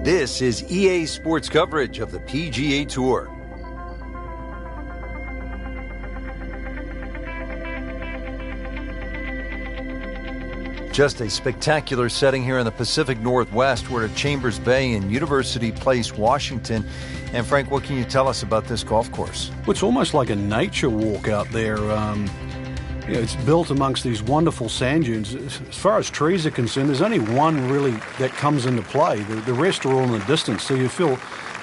This is EA Sports coverage of the PGA Tour. Just a spectacular setting here in the Pacific Northwest. We're at Chambers Bay in University Place, Washington. And Frank, what can you tell us about this golf course? Well, it's almost like a nature walk out there. It's built amongst these wonderful sand dunes. As far as trees are concerned, there's only one really that comes into play. The rest are all in the distance, so you feel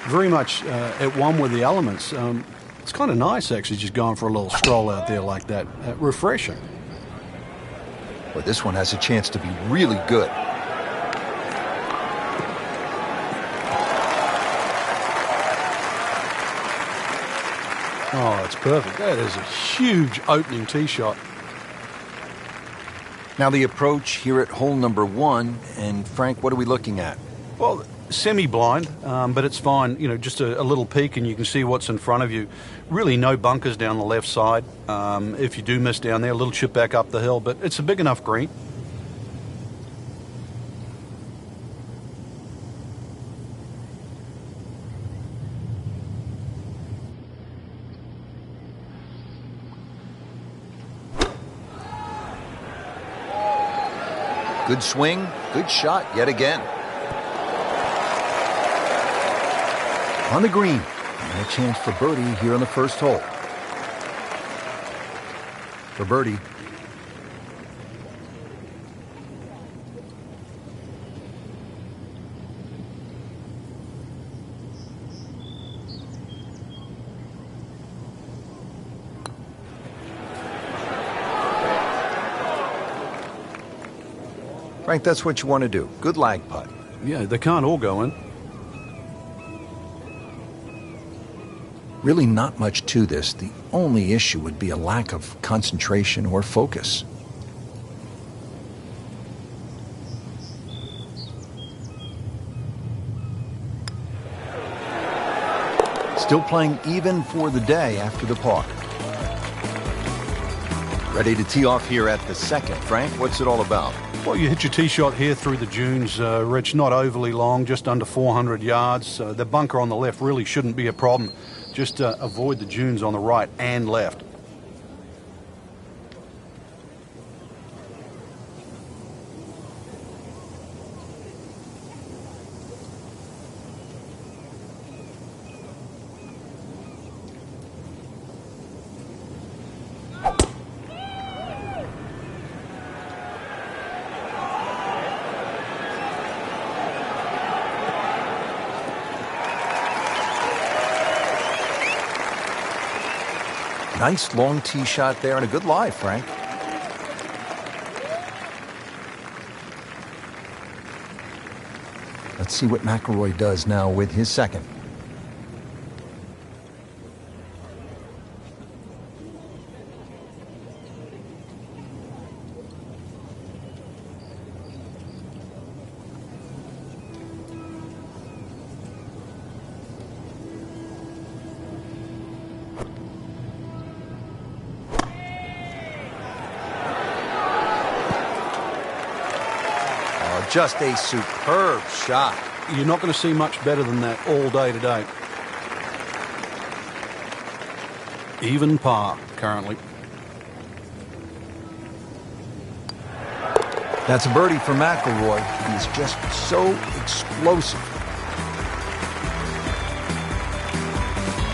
very much at one with the elements. It's kind of nice, actually, just going for a little stroll out there like that. Refreshing. Well, this one has a chance to be really good. Oh, it's perfect. That is a huge opening tee shot. Now the approach here at hole number 1. And Frank, what are we looking at? Well, semi-blind, but it's fine. You know, just a little peek and you can see what's in front of you. Really no bunkers down the left side. If you do miss down there, a little chip back up the hill, but it's a big enough green. Good swing, good shot yet again. On the green, and a chance for birdie here on the first hole. For birdie. Frank, that's what you want to do. Good lag putt. Yeah, they can't all go in. Really not much to this. The only issue would be a lack of concentration or focus. Still playing even for the day after the par. Ready to tee off here at the second. Frank, what's it all about? Well, you hit your tee shot here through the dunes, Rich, not overly long, just under 400 yards. The bunker on the left really shouldn't be a problem. Just avoid the dunes on the right and left. Nice long tee shot there and a good lie, Frank. Let's see what McIlroy does now with his second. Just a superb shot. You're not going to see much better than that all day today. Even par currently. That's a birdie for McIlroy. He's just so explosive.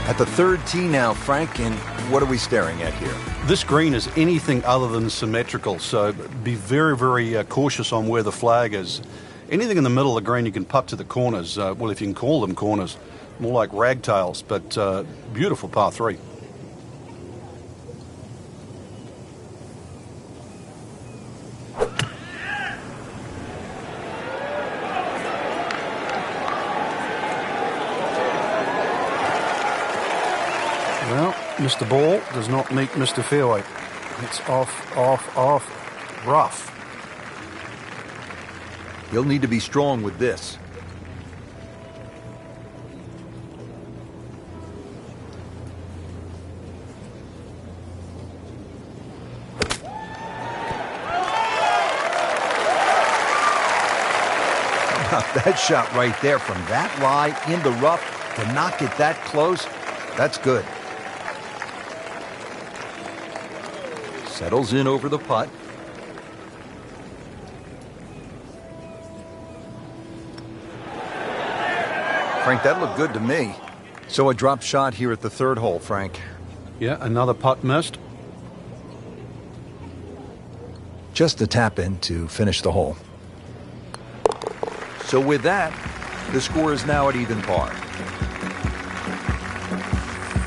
At the third tee now, Frank, and what are we staring at here? This green is anything other than symmetrical, so be very, very cautious on where the flag is. Anything in the middle of the green you can putt to the corners, well, if you can call them corners, more like ragtails, but beautiful par 3. Well, Mr. Ball does not meet Mr. Fairway. It's off, rough. He'll need to be strong with this. Now, that shot right there from that lie in the rough to knock it that close, that's good. Settles in over the putt. Frank, that looked good to me. So a drop shot here at the third hole, Frank. Yeah, another putt missed. Just a tap in to finish the hole. So with that, the score is now at even par.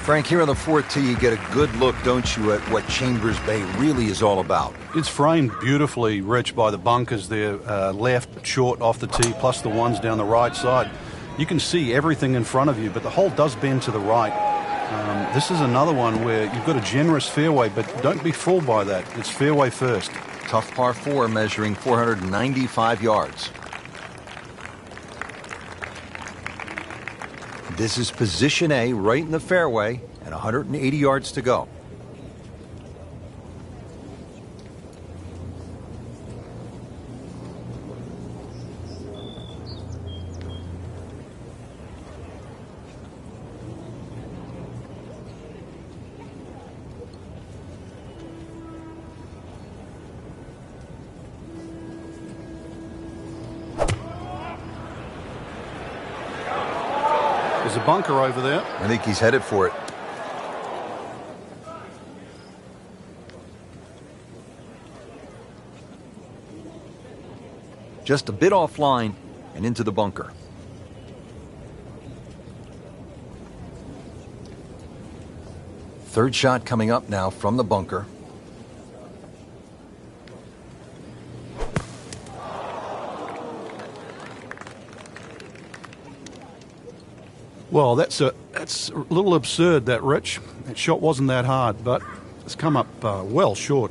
Frank, here on the fourth tee, you get a good look, don't you, at what Chambers Bay really is all about. It's framed beautifully, Rich, by the bunkers there, left, short, off the tee, plus the ones down the right side. You can see everything in front of you, but the hole does bend to the right. This is another one where you've got a generous fairway, but don't be fooled by that. It's fairway first. Tough par 4 measuring 495 yards. This is position A, right in the fairway, and 180 yards to go. There's a bunker over there. I think he's headed for it. Just a bit offline and into the bunker. Third shot coming up now from the bunker. Well, that's a little absurd, that, Rich. That shot wasn't that hard, but it's come up well short.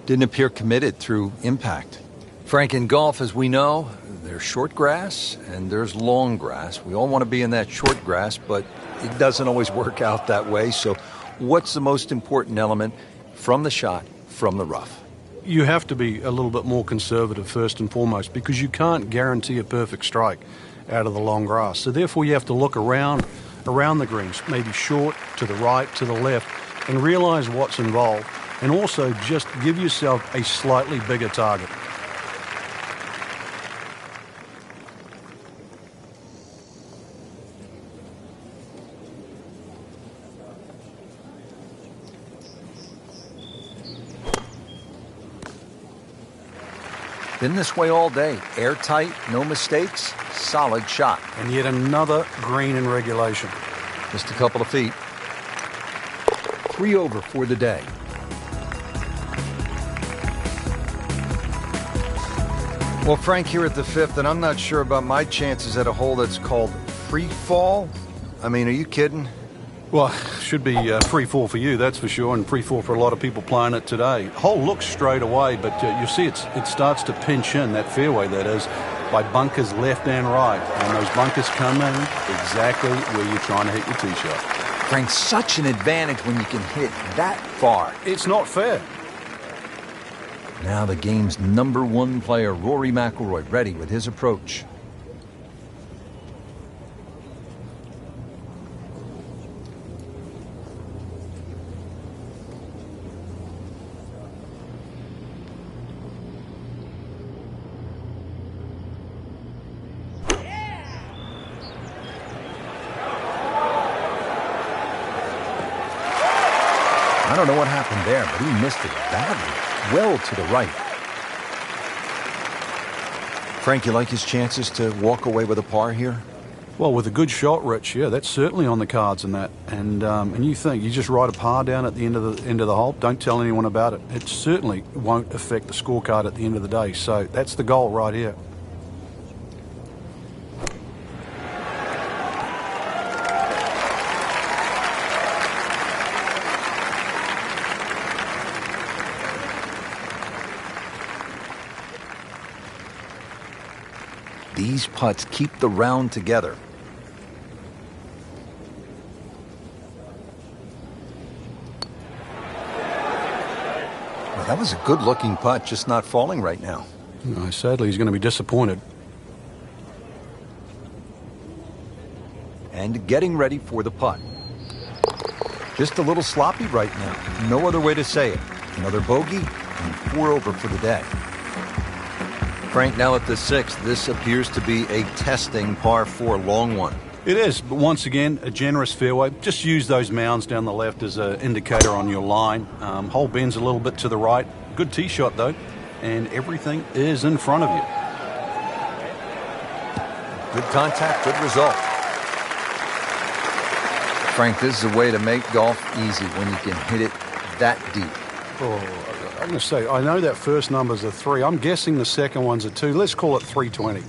Didn't appear committed through impact. Frank, in golf, as we know, there's short grass and there's long grass. We all want to be in that short grass, but it doesn't always work out that way. So what's the most important element from the shot, from the rough? You have to be a little bit more conservative first and foremost, because you can't guarantee a perfect strike out of the long grass. So therefore you have to look around the greens, maybe short, to the right, to the left, and realize what's involved, and also just give yourself a slightly bigger target. Been this way all day. Airtight, no mistakes, solid shot. And yet another green in regulation. Just a couple of feet. 3 over for the day. Well, Frank, here at the fifth, and I'm not sure about my chances at a hole that's called free fall. I mean, are you kidding? Well, should be free fall for you, that's for sure, and free fall for a lot of people playing it today. Hole looks straight away, but you see it starts to pinch in, that fairway that is, by bunkers left and right. And those bunkers come in exactly where you're trying to hit your tee shot. Frank, such an advantage when you can hit that far. It's not fair. Now the game's #1 player, Rory McIlroy, ready with his approach. I don't know what happened there, but he missed it badly, well to the right. Frank, you like his chances to walk away with a par here? Well, with a good shot, Rich, yeah, that's certainly on the cards in that. And you think you just write a par down at the end of the hole, don't tell anyone about it. It certainly won't affect the scorecard at the end of the day. So that's the goal right here. These putts keep the round together. Well, that was a good-looking putt, just not falling right now. No, sadly, he's going to be disappointed. and getting ready for the putt. Just a little sloppy right now. No other way to say it. Another bogey and 4 over for the day. Frank, now at the 6th, this appears to be a testing par 4 long one. It is, but once again, a generous fairway. Just use those mounds down the left as an indicator on your line. Hole bends a little bit to the right. Good tee shot, though, and everything is in front of you. Good contact, good result. Frank, this is a way to make golf easy when you can hit it that deep. Oh, I'm going to say, I know that first number's a 3. I'm guessing the second one's a 2. Let's call it 320.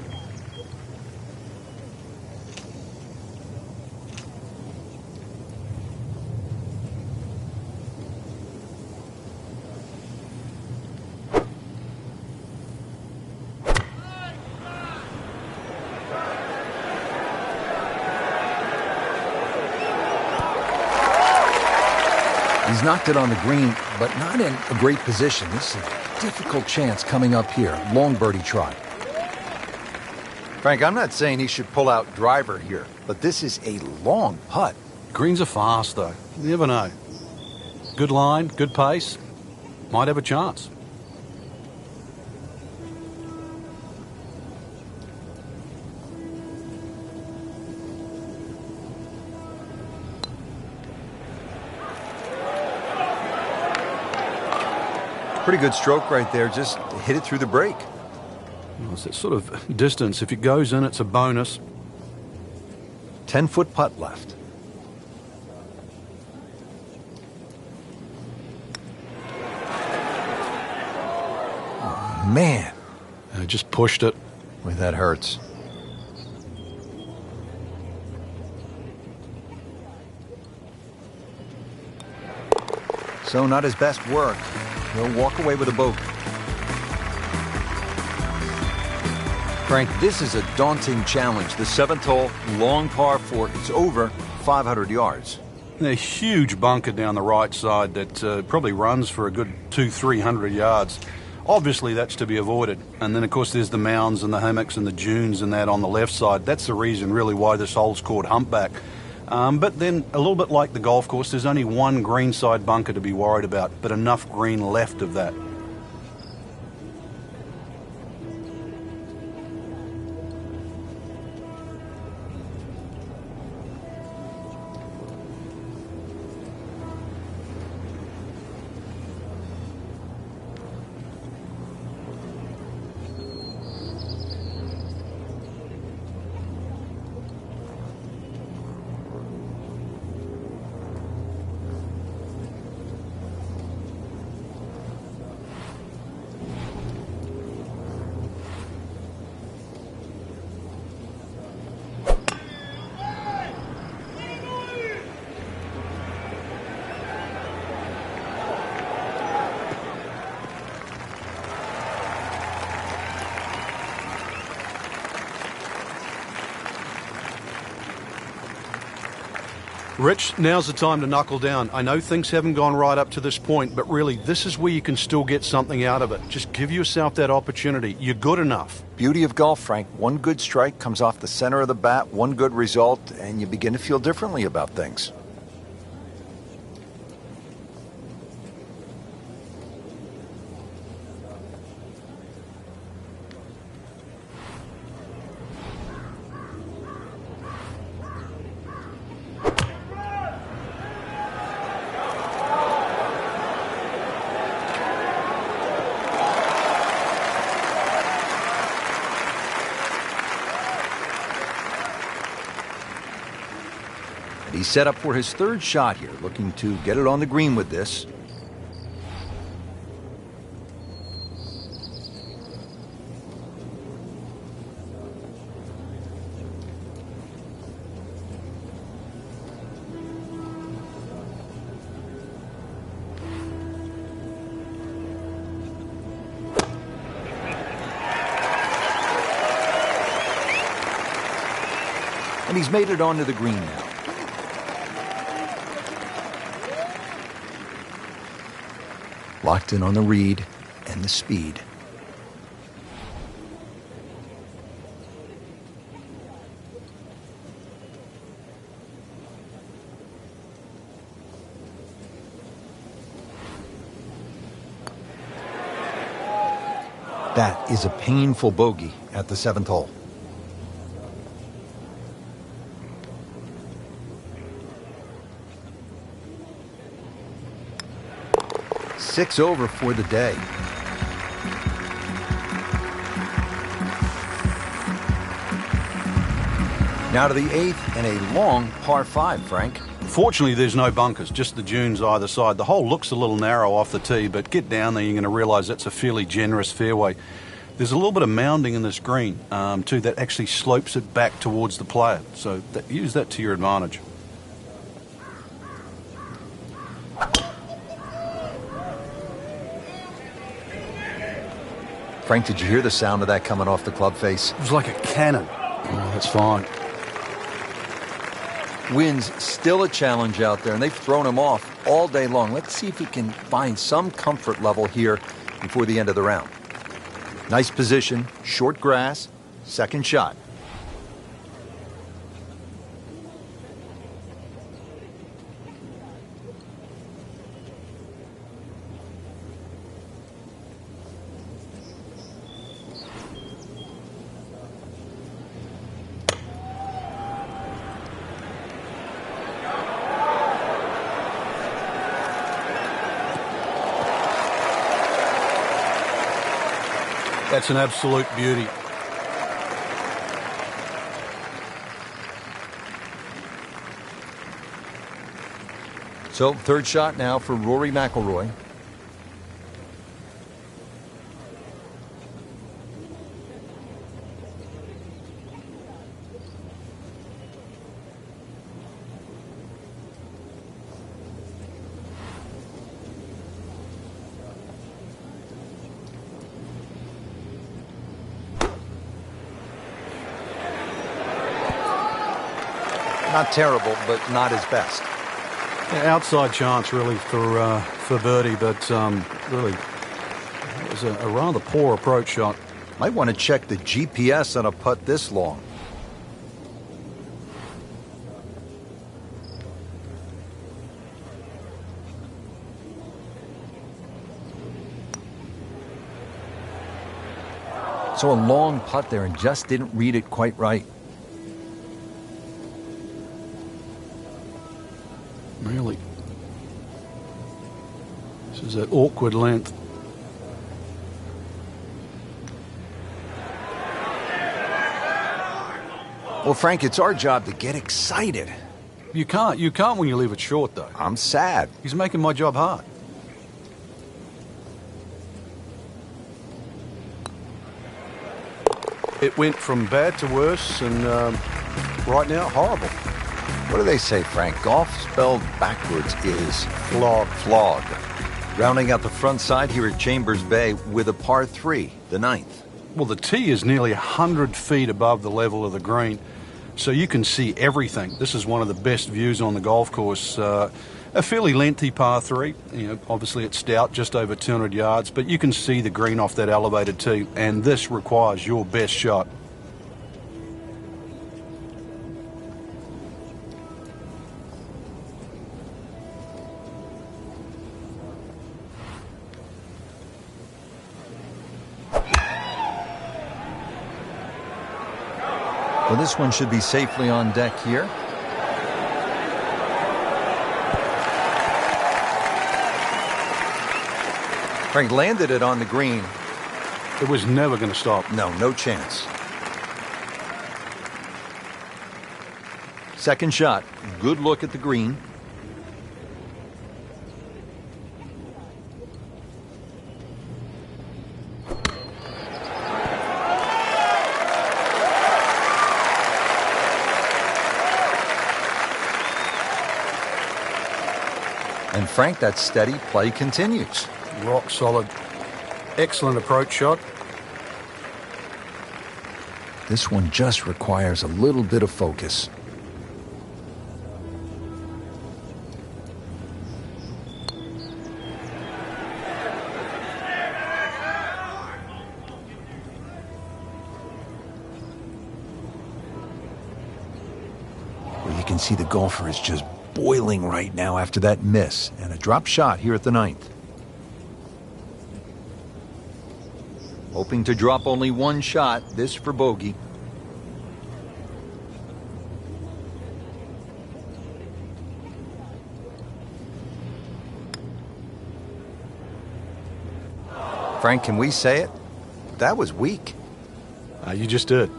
He's knocked it on the green, but not in a great position. This is a difficult chance coming up here. Long birdie try. Frank, I'm not saying he should pull out driver here, but this is a long putt. Greens are fast, though. You never know. Good line, good pace. Might have a chance. Pretty good stroke right there. Just hit it through the break. Well, it's that sort of distance. If it goes in, it's a bonus. 10-foot putt left. Oh, man. I just pushed it. Boy, that hurts. So not his best work. He'll walk away with a bogey. Frank, this is a daunting challenge. The 7th hole, long par 4. It's over 500 yards. A huge bunker down the right side that probably runs for a good 200-300 yards. Obviously, that's to be avoided. And then, of course, there's the mounds and the hummocks and the dunes and that on the left side. That's the reason, really, why this hole's called Humpback. But then, a little bit like the golf course, there's only one greenside bunker to be worried about, but enough green left of that. Rich, now's the time to knuckle down. I know things haven't gone right up to this point, but really, this is where you can still get something out of it. Just give yourself that opportunity. You're good enough. Beauty of golf, Frank. One good strike comes off the center of the bat, one good result, and you begin to feel differently about things. He's set up for his 3rd shot here, looking to get it on the green with this. And he's made it onto the green now. Locked in on the read and the speed. That is a painful bogey at the 7th hole. Six over for the day. Now to the 8th and a long par 5, Frank. Fortunately, there's no bunkers, just the dunes either side. The hole looks a little narrow off the tee, but get down there, you're going to realise that's a fairly generous fairway. There's a little bit of mounding in this green, too, that actually slopes it back towards the player. So use that to your advantage. Frank, did you hear the sound of that coming off the club face? It was like a cannon. Oh, that's fine. Wind's still a challenge out there, and they've thrown him off all day long. Let's see if he can find some comfort level here before the end of the round. Nice position, short grass, second shot. That's an absolute beauty. So, third shot now for Rory McIlroy. Not terrible, but not his best. Yeah, outside chance, really, for birdie, but really, it was a rather poor approach shot. Might want to check the GPS on a putt this long. So a long putt there and just didn't read it quite right. Really. This is that awkward length. Well, Frank, it's our job to get excited. You can't when you leave it short, though. I'm sad. He's making my job hard. It went from bad to worse, and right now, horrible. What do they say, Frank? Golf spelled backwards is Flawed. flawed. Rounding out the front side here at Chambers Bay with a par 3, the 9th. Well, the tee is nearly 100 feet above the level of the green, so you can see everything. This is one of the best views on the golf course. A fairly lengthy par 3. You know, obviously it's stout, just over 200 yards, but you can see the green off that elevated tee, and this requires your best shot. Well, this one should be safely on deck here. Frank landed it on the green. It was never going to stop. No chance. Second shot. Good look at the green. And Frank, that steady play continues. Rock solid. Excellent approach shot. This one just requires a little bit of focus. Well, you can see the golfer is just boiling right now after that miss and a drop shot here at the 9th. hoping to drop only one shot, this for bogey. Frank, can we say it? That was weak. You just did.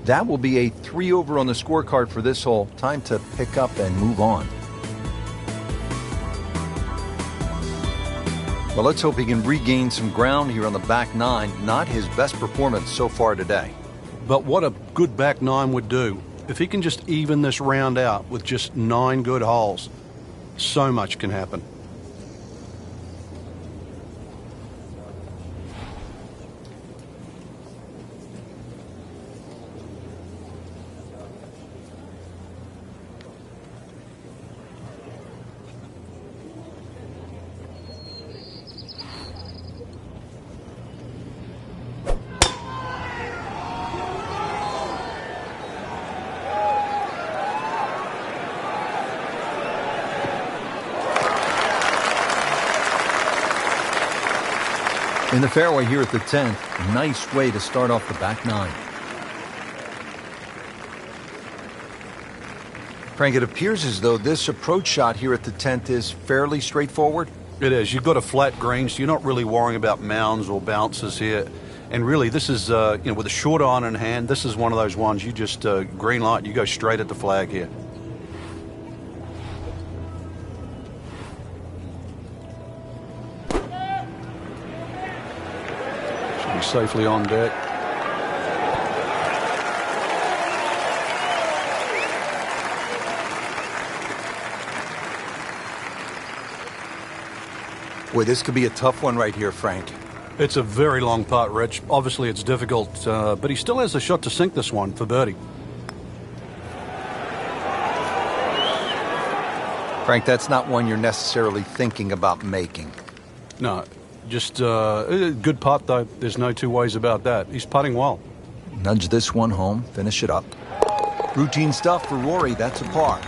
That will be a 3 over on the scorecard for this hole. Time to pick up and move on. Well, let's hope he can regain some ground here on the back nine. Not his best performance so far today. But what a good back nine would do. If he can just even this round out with just 9 good holes, so much can happen. In the fairway here at the 10th, a nice way to start off the back nine. Frank, it appears as though this approach shot here at the 10th is fairly straightforward. It is. You've got a flat green, so you're not really worrying about mounds or bounces here. And really, this is, with a short iron in hand, this is one of those ones you just green light, you go straight at the flag here. Should be safely on deck. Boy, this could be a tough one right here, Frank. It's a very long putt, Rich. Obviously, it's difficult, but he still has a shot to sink this one for birdie. Frank, that's not one you're necessarily thinking about making. No, just a good putt, though. There's no two ways about that. He's putting well. Nudge this one home, finish it up. Routine stuff for Rory, that's a par.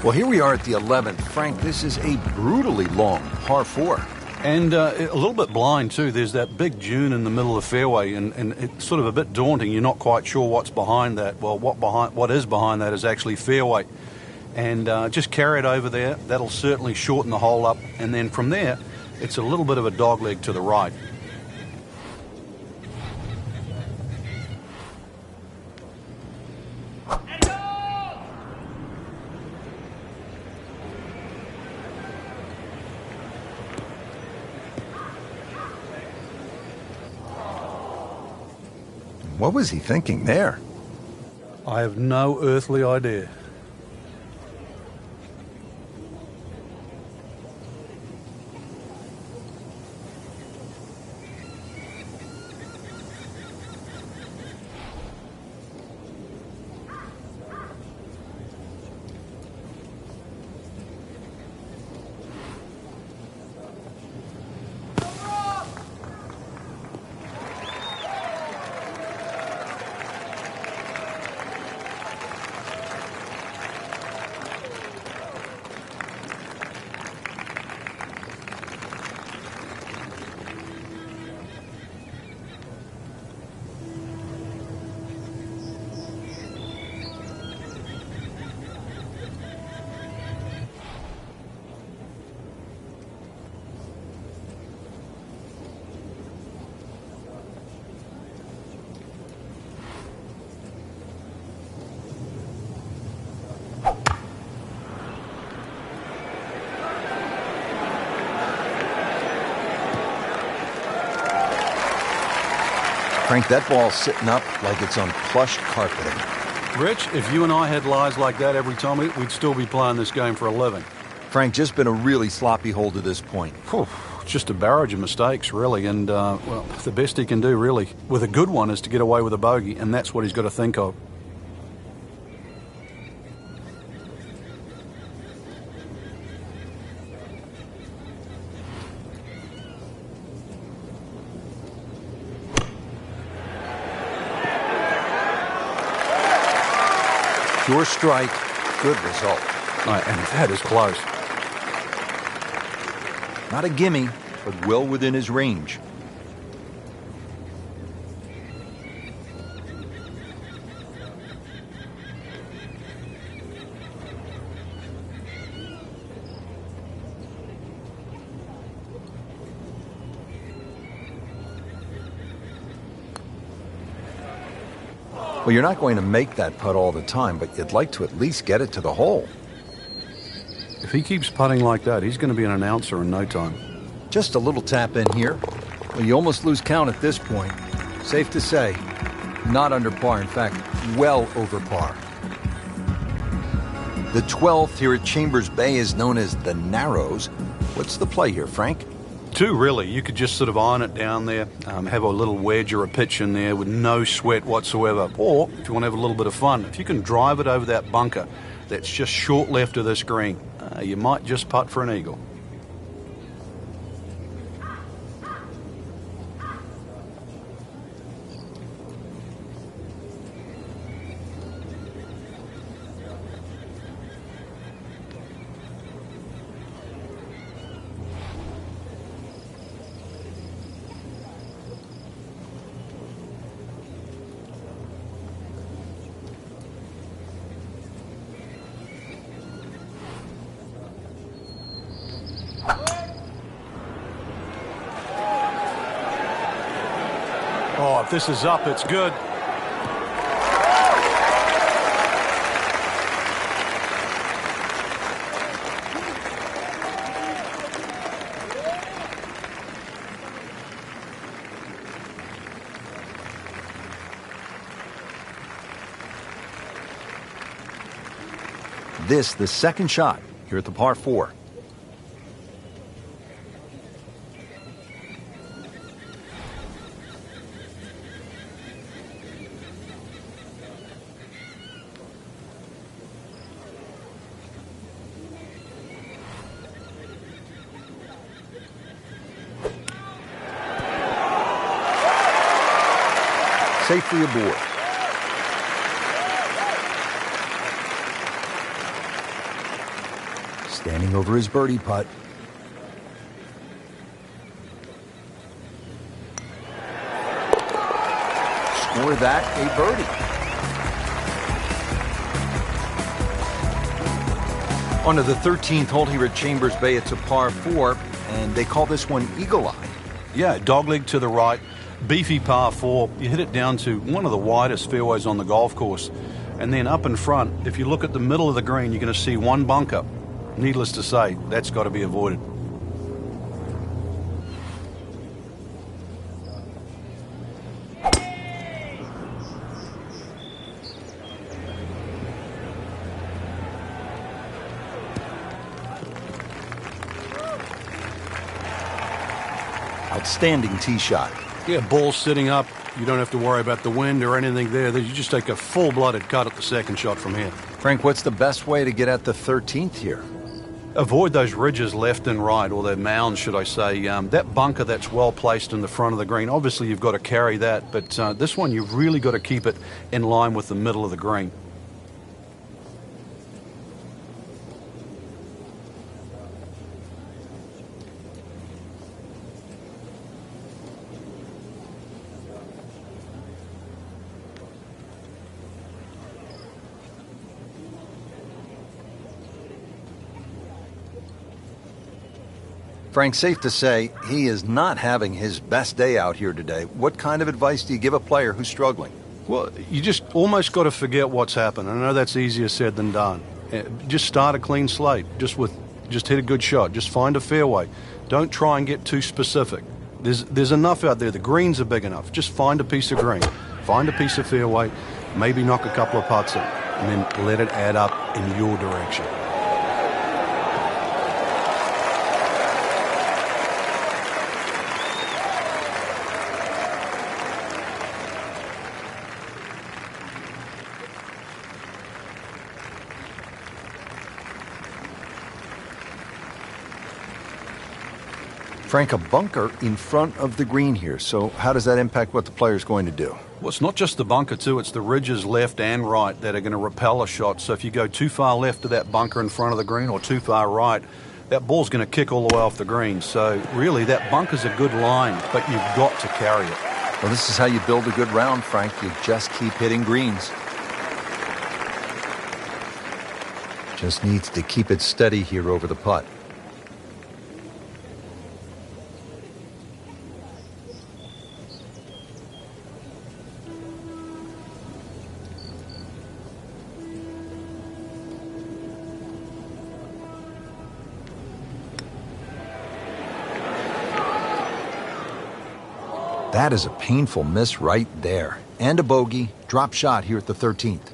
Well, here we are at the 11th. Frank, this is a brutally long par 4. And a little bit blind, too. There's that big dune in the middle of the fairway, and it's sort of a bit daunting. You're not quite sure what's behind that. Well, what is behind that is actually fairway. And just carry it over there. That'll certainly shorten the hole up. And then from there, it's a little bit of a dogleg to the right. What was he thinking there? I have no earthly idea. Frank, that ball's sitting up like it's on plush carpeting. Rich, if you and I had lies like that every time, we'd still be playing this game for a living. Frank, just been a really sloppy hole to this point. Whew, just a barrage of mistakes, really. And, well, the best he can do, really, with a good one, is to get away with a bogey, and that's what he's got to think of. Pure strike, good result. And that is close. Not a gimme, but well within his range. Well, you're not going to make that putt all the time, but you'd like to at least get it to the hole. If he keeps putting like that, he's going to be an announcer in no time. Just a little tap in here. Well, you almost lose count at this point. Safe to say, not under par. In fact, well over par. The 12th here at Chambers Bay is known as the Narrows. What's the play here, Frank? Two, really. You could just sort of iron it down there, have a little wedge or a pitch in there with no sweat whatsoever. Or, if you want to have a little bit of fun, if you can drive it over that bunker that's just short left of this green, you might just putt for an eagle. Oh, if this is up, it's good. This, the second shot here at the par 4. Safely aboard. Standing over his birdie putt. Score that a birdie. On to the 13th hole here at Chambers Bay. It's a par 4, and they call this one Eagle Eye. Yeah, dogleg to the right, beefy par 4. You hit it down to one of the widest fairways on the golf course. And then up in front, if you look at the middle of the green, you're going to see one bunker. Needless to say, that's got to be avoided. Outstanding tee shot. Yeah, ball sitting up. You don't have to worry about the wind or anything there. You just take a full-blooded cut at the second shot from here. Frank, what's the best way to get at the 13th here? Avoid those ridges left and right, or the mounds, should I say. That bunker that's well placed in the front of the green, obviously you've got to carry that, but this one you've really got to keep it in line with the middle of the green. Frank, safe to say he is not having his best day out here today. What kind of advice do you give a player who's struggling? Well, you just almost got to forget what's happened. I know that's easier said than done. Just start a clean slate. Just hit a good shot. Just find a fairway. Don't try and get too specific. There's enough out there. The greens are big enough. Just find a piece of green. Find a piece of fairway. Maybe knock a couple of putts in. And then let it add up in your direction. Frank, a bunker in front of the green here. So how does that impact what the player's going to do? Well, it's not just the bunker too, it's the ridges left and right that are going to repel a shot. So if you go too far left of that bunker in front of the green or too far right, that ball's going to kick all the way off the green. So really, that bunker's a good line, but you've got to carry it. Well, this is how you build a good round, Frank. You just keep hitting greens. Just needs to keep it steady here over the putt. That is a painful miss right there. And a bogey. Drop shot here at the 13th.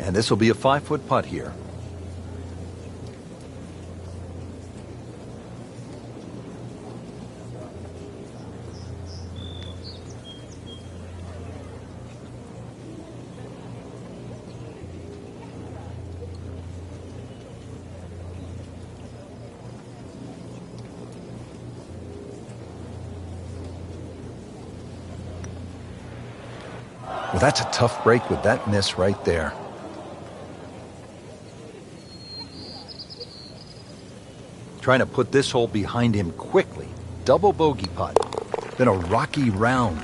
And this will be a 5-foot putt here. Well, that's a tough break with that miss right there. Trying to put this hole behind him quickly. Double bogey putt. Been a rocky round.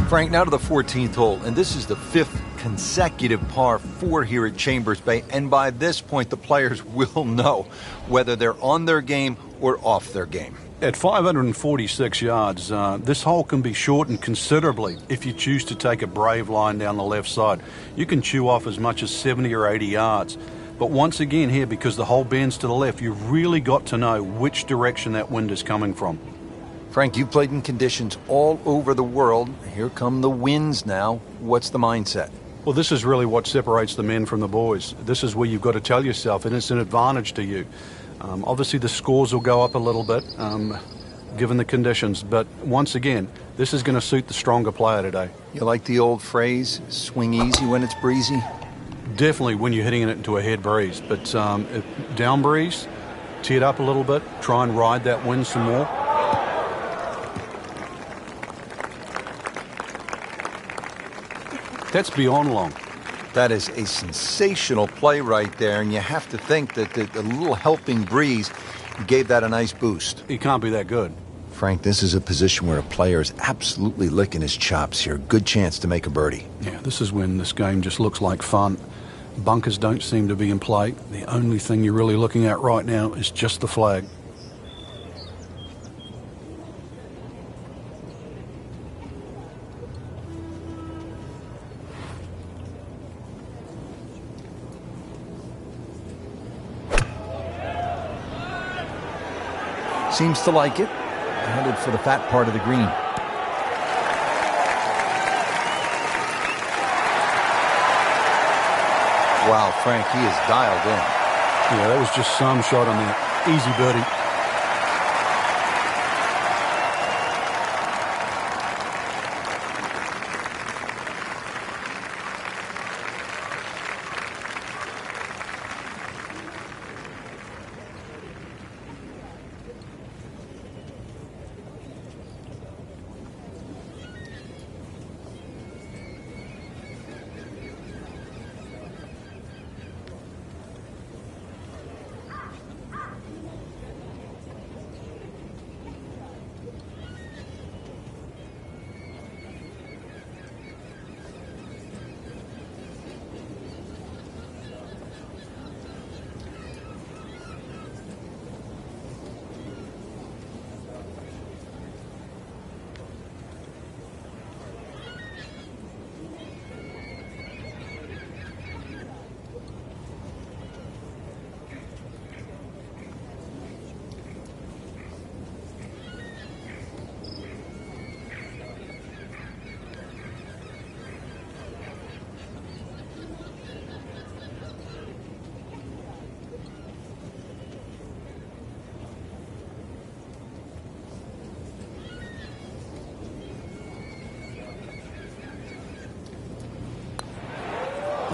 Frank, now to the 14th hole, and this is the 5th consecutive par 4 here at Chambers Bay, and by this point the players will know whether they're on their game or off their game. At 546 yards, this hole can be shortened considerably if you choose to take a brave line down the left side. You can chew off as much as 70 or 80 yards. But once again here, because the hole bends to the left, you've really got to know which direction that wind is coming from. Frank, you've played in conditions all over the world. Here come the winds now. What's the mindset? Well, this is really what separates the men from the boys. This is where you've got to tell yourself, and it's an advantage to you. Obviously, the scores will go up a little bit, given the conditions. But once again, this is going to suit the stronger player today. You like the old phrase, swing easy when it's breezy? Definitely when you're hitting it into a head breeze. But down breeze, tee it up a little bit, try and ride that wind some more. That's beyond long. That is a sensational play right there, and you have to think that the little helping breeze gave that a nice boost. He can't be that good. Frank, this is a position where a player is absolutely licking his chops here. Good chance to make a birdie. Yeah, this is when this game just looks like fun. Bunkers don't seem to be in play. The only thing you're really looking at right now is just the flag. Seems to like it. Headed for the fat part of the green. Wow, Frank, he is dialed in. Yeah, that was just some shot on that. Easy birdie.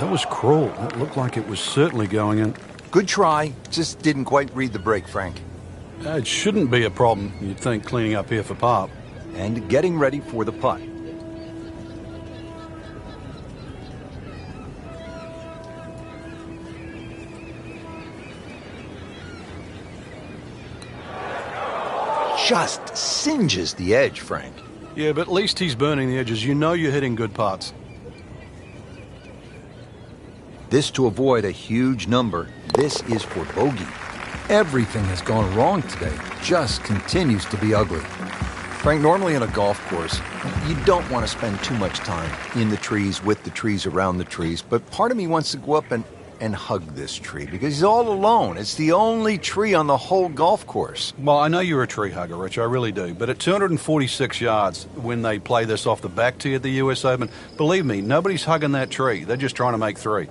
That was cruel. That looked like it was certainly going in. Good try, just didn't quite read the break, Frank. It shouldn't be a problem, you'd think, cleaning up here for Pop. And getting ready for the putt. Just singes the edge, Frank. Yeah, but at least he's burning the edges. You know you're hitting good putts. This to avoid a huge number. This is for bogey. Everything has gone wrong today. Just continues to be ugly. Frank, normally in a golf course, you don't want to spend too much time in the trees, with the trees, around the trees. But part of me wants to go up and hug this tree because he's all alone. It's the only tree on the whole golf course. Well, I know you're a tree hugger, Rich. I really do. But at 246 yards, when they play this off the back tee at the US Open, believe me, nobody's hugging that tree. They're just trying to make three.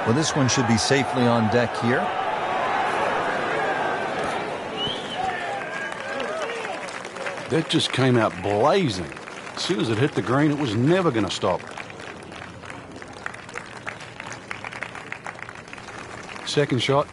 Well, this one should be safely on deck here. That just came out blazing. As soon as it hit the green, it was never going to stop. Second shot.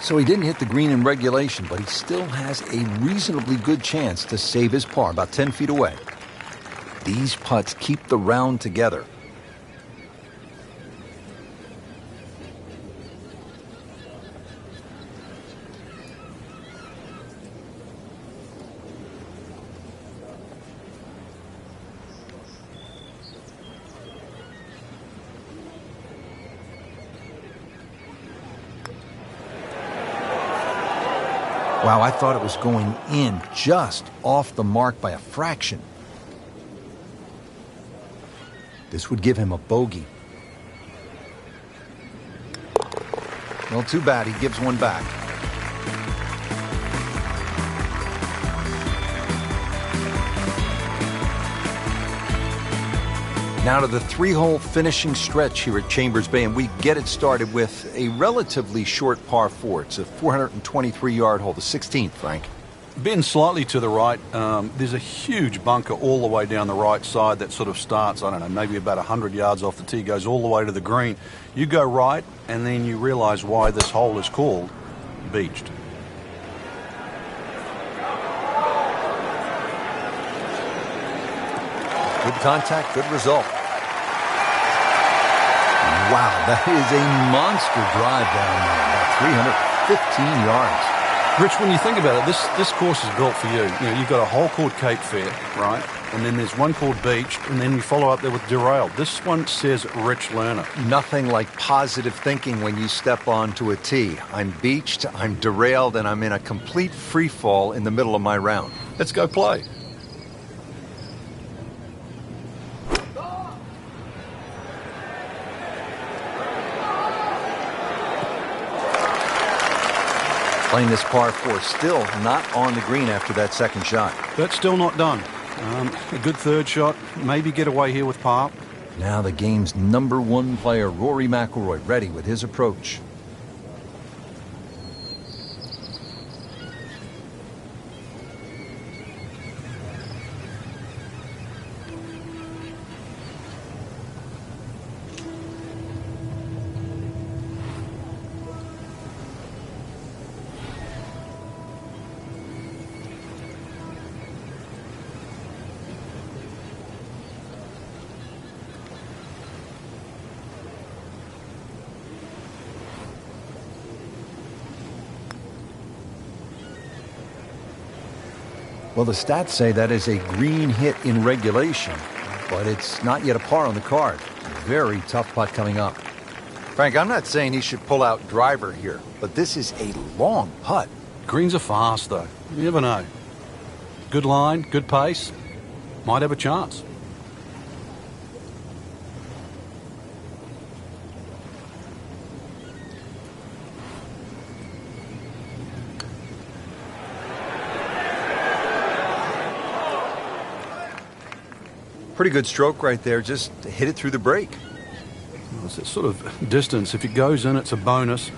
So he didn't hit the green in regulation, but he still has a reasonably good chance to save his par, about 10 feet away. These putts keep the round together. Wow, I thought it was going in just off the mark by a fraction. This would give him a bogey. Well, too bad. He gives one back. Now to the 3-hole finishing stretch here at Chambers Bay, and we get it started with a relatively short par 4. It's a 423-yard hole, the 16th, Frank. Bend slightly to the right. There's a huge bunker all the way down the right side that sort of starts, I don't know, maybe about 100 yards off the tee, goes all the way to the green. You go right, and then you realize why this hole is called beached. Good contact, good result. Wow, that is a monster drive down there, about 315 yards. Rich, when you think about it, this course is built for you. You know, you've got a hole called Cape Fair, right? And then there's one called Beached, and then you follow up there with Derailed. This one says Rich Learner. Nothing like positive thinking when you step onto a tee. I'm beached, I'm derailed, and I'm in a complete free fall in the middle of my round. Let's go play. Playing this par 4, still not on the green after that second shot. That's still not done. A good third shot, maybe get away here with par. Now the game's #1 player, Rory McIlroy, ready with his approach. Well, the stats say that is a green hit in regulation, but it's not yet a par on the card. Very tough putt coming up. Frank, I'm not saying he should pull out driver here, but this is a long putt. Greens are fast, though. You never know. Good line, good pace. Might have a chance. Pretty good stroke right there, just hit it through the break. Well, it's that sort of distance. If it goes in, it's a bonus.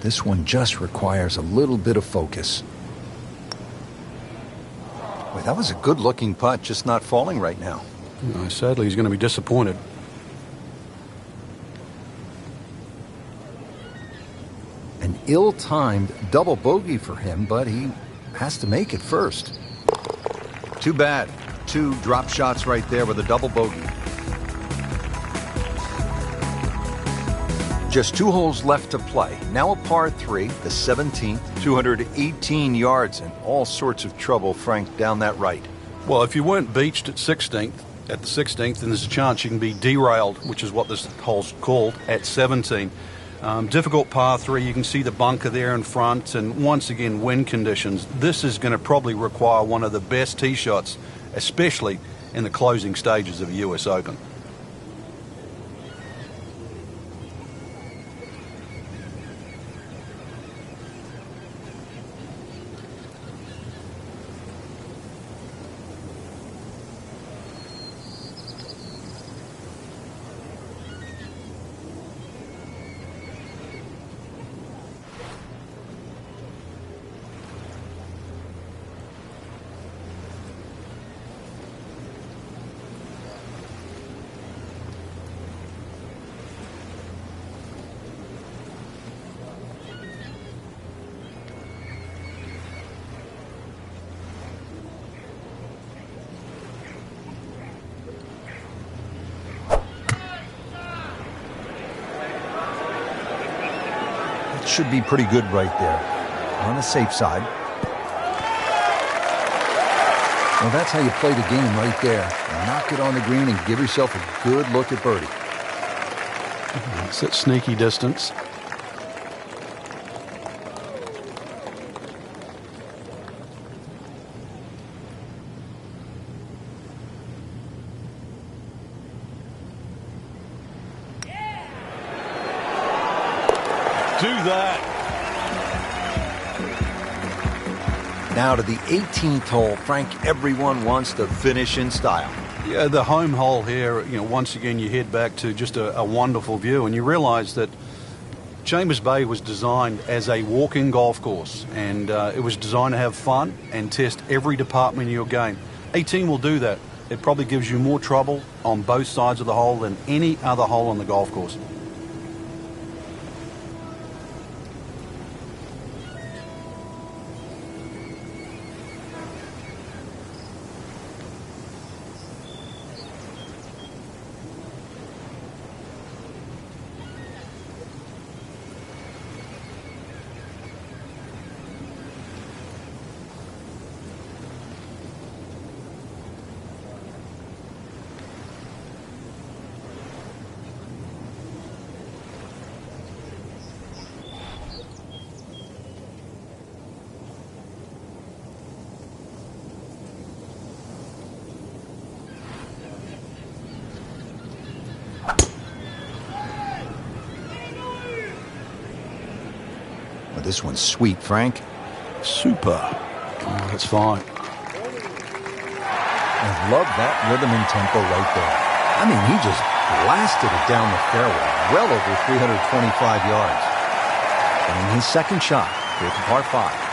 This one just requires a little bit of focus. Boy, that was a good-looking putt, just not falling right now. No, sadly, he's going to be disappointed. An ill-timed double bogey for him, but he has to make it first. Too bad. 2 drop shots right there with a double bogey. Just 2 holes left to play. Now a par 3, the 17th, 218 yards and all sorts of trouble, Frank, down that right. Well, if you weren't beached at the 16th, then there's a chance you can be derailed, which is what this hole's called, at 17. Difficult par 3. You can see the bunker there in front, and once again, wind conditions. This is going to probably require one of the best tee shots, especially in the closing stages of a US Open. Should be pretty good right there, on the safe side. Well, that's how you play the game right there. Knock it on the green and give yourself a good look at birdie. It's at sneaky distance. do that. Now to the 18th hole. Frank, everyone wants to finish in style. Yeah, the home hole here, once again you head back to just a wonderful view, and you realise that Chambers Bay was designed as a walk-in golf course, and it was designed to have fun and test every department of your game. 18 will do that. It probably gives you more trouble on both sides of the hole than any other hole on the golf course. Well, this one's sweet, Frank. Super. Oh, that's fine. I love that rhythm and tempo right there. I mean, he just blasted it down the fairway, well over 325 yards. And his second shot here at par 5.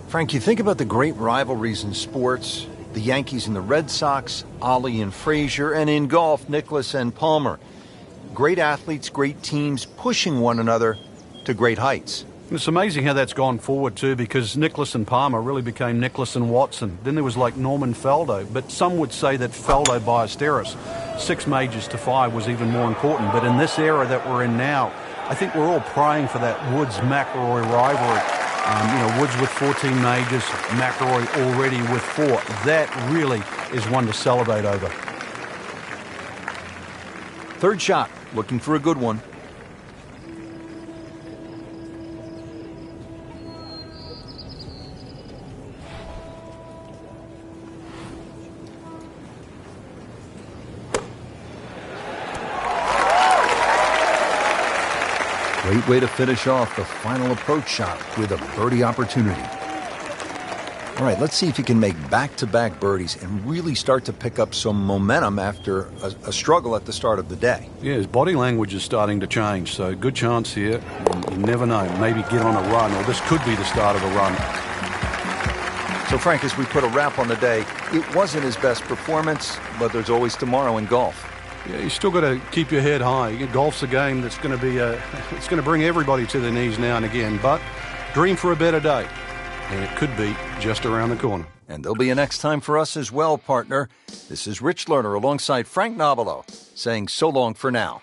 Frank, you think about the great rivalries in sports, the Yankees and the Red Sox, Ollie and Frazier, and in golf, Nicklaus and Palmer. Great athletes, great teams, pushing one another to great heights. It's amazing how that's gone forward too, because Nicklaus and Palmer really became Nicklaus and Watson. Then there was like Norman Faldo, but some would say that Faldo Ballesteros, 6 majors to 5, was even more important. But in this era that we're in now, I think we're all praying for that Woods-McIlroy rivalry. Woods with 14 majors, McIlroy already with 4. That really is one to celebrate over. Third shot, looking for a good one. Great way to finish off the final approach shot with a birdie opportunity. All right, let's see if he can make back-to-back birdies and really start to pick up some momentum after a struggle at the start of the day. Yeah, his body language is starting to change, so good chance here. You never know, maybe get on a run, or this could be the start of a run. So, Frank, as we put a wrap on the day, it wasn't his best performance, but there's always tomorrow in golf. Yeah, you still got to keep your head high. Golf's a game that's going to be it's going to bring everybody to their knees now and again. But dream for a better day, and it could be just around the corner. And there'll be a next time for us as well, partner. This is Rich Lerner alongside Frank Nobilo saying so long for now.